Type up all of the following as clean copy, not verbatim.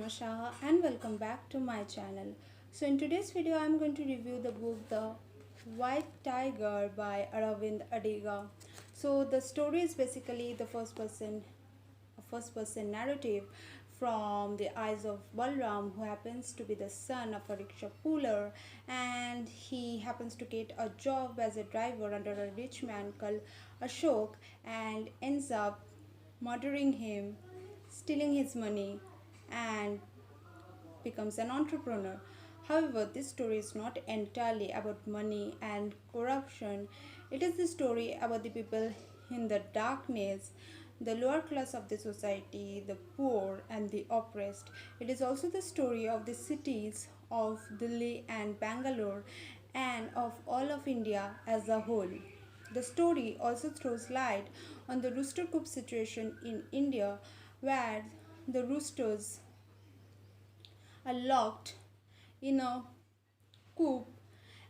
Seema Shah and welcome back to my channel. So in today's video I am going to review the book The White Tiger by Aravind Adiga. So the story is basically the first person narrative from the eyes of Balram, who happens to be the son of a rickshaw puller, and he happens to get a job as a driver under a rich man called Ashok and ends up murdering him, stealing his money, and becomes an entrepreneur. However, this story is not entirely about money and corruption. It is the story about the people in the darkness, the lower class of the society, the poor and the oppressed. It is also the story of the cities of Delhi and Bangalore and of all of India as a whole. The story also throws light on the rooster coop situation in India, where the roosters are locked in a coop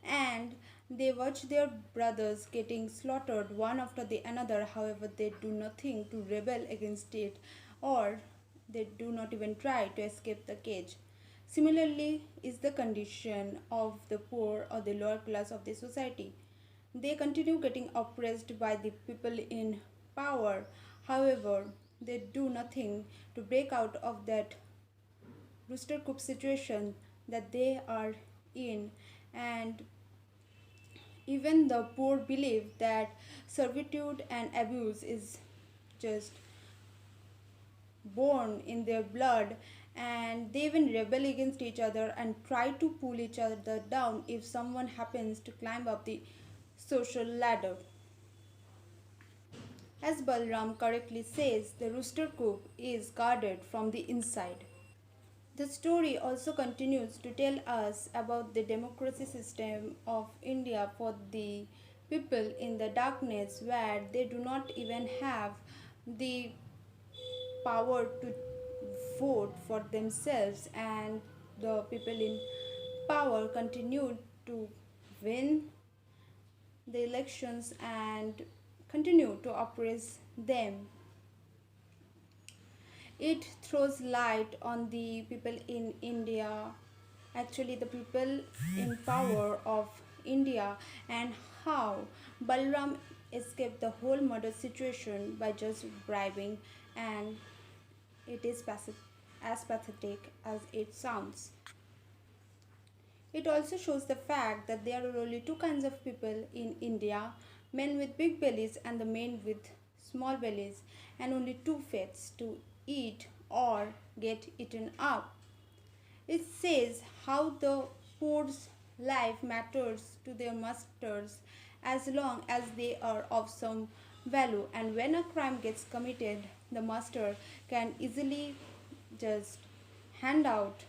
and they watch their brothers getting slaughtered one after the another. However, they do nothing to rebel against it, or they do not even try to escape the cage. Similarly is the condition of the poor or the lower class of the society. They continue getting oppressed by the people in power. However, they do nothing to break out of that rooster coop situation that they are in. And even the poor believe that servitude and abuse is just born in their blood, and they even rebel against each other and try to pull each other down if someone happens to climb up the social ladder. As Balram correctly says, the rooster coop is guarded from the inside. The story also continues to tell us about the democracy system of India for the people in the darkness, where they do not even have the power to vote for themselves, and the people in power continue to win the elections and continue to oppress them. It throws light on the people in India, actually, the people in power of India, and how Balram escaped the whole murder situation by just bribing, and it is as pathetic as it sounds. It also shows the fact that there are only two kinds of people in India: men with big bellies and the men with small bellies, and only two fates: to eat or get eaten up. It says how the poor's life matters to their masters as long as they are of some value, and when a crime gets committed, the master can easily just hand out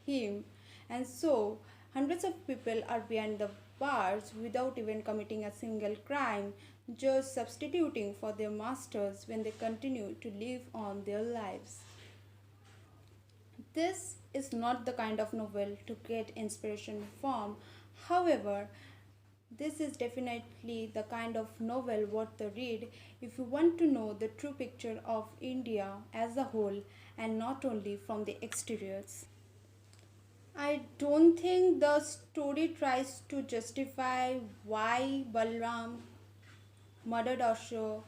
him, and so hundreds of people are behind the bars without even committing a single crime, just substituting for their masters when they continue to live on their lives. This is not the kind of novel to get inspiration from. However, this is definitely the kind of novel worth the read if you want to know the true picture of India as a whole and not only from the exteriors. I don't think the story tries to justify why Balram murdered Ashok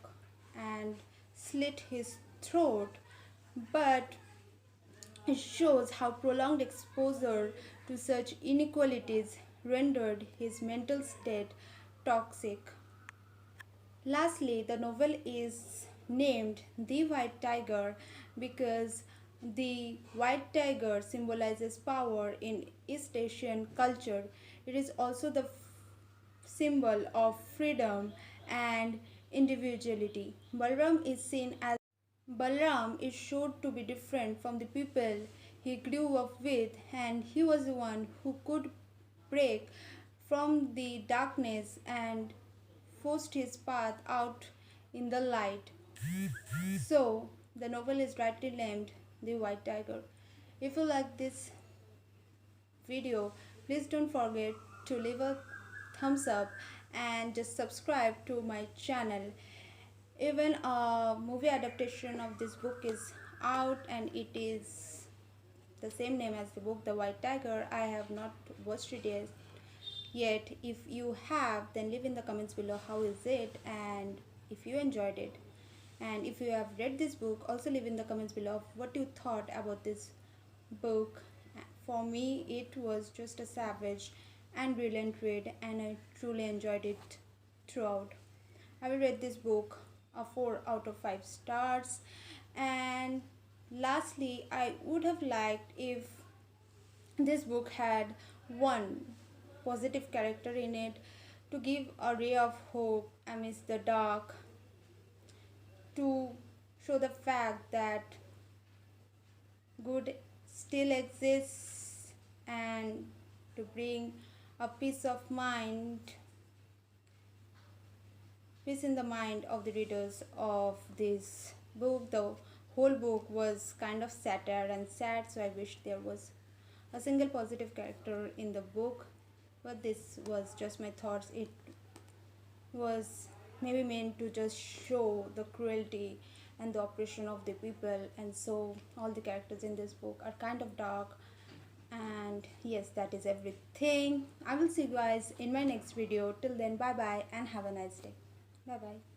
and slit his throat, but it shows how prolonged exposure to such inequalities rendered his mental state toxic. Lastly, the novel is named The White Tiger because the white tiger symbolizes power in East Asian culture. It is also the symbol of freedom and individuality. Balram is showed to be different from the people he grew up with, and he was the one who could break from the darkness and forced his path out in the light. So, the novel is rightly named The White Tiger. If you like this video, please don't forget to leave a thumbs up and just subscribe to my channel. Even a movie adaptation of this book is out, and it is the same name as the book, The White Tiger. I have not watched it yet. If you have, then leave in the comments below how is it and if you enjoyed it. And if you have read this book, also leave in the comments below what you thought about this book. For me, it was just a savage and brilliant read, and I truly enjoyed it throughout. I will rate this book a 4 out of 5 stars. And lastly, I would have liked if this book had one positive character in it to give a ray of hope amidst the dark, to show the fact that good still exists, and to bring a peace in the mind of the readers of this book. The whole book was kind of satire and sad, so I wish there was a single positive character in the book. But this was just my thoughts. It was maybe meant to just show the cruelty and the oppression of the people, and so all the characters in this book are kind of dark. And yes, that is everything. I will see you guys in my next video. Till then, bye bye and have a nice day. Bye bye.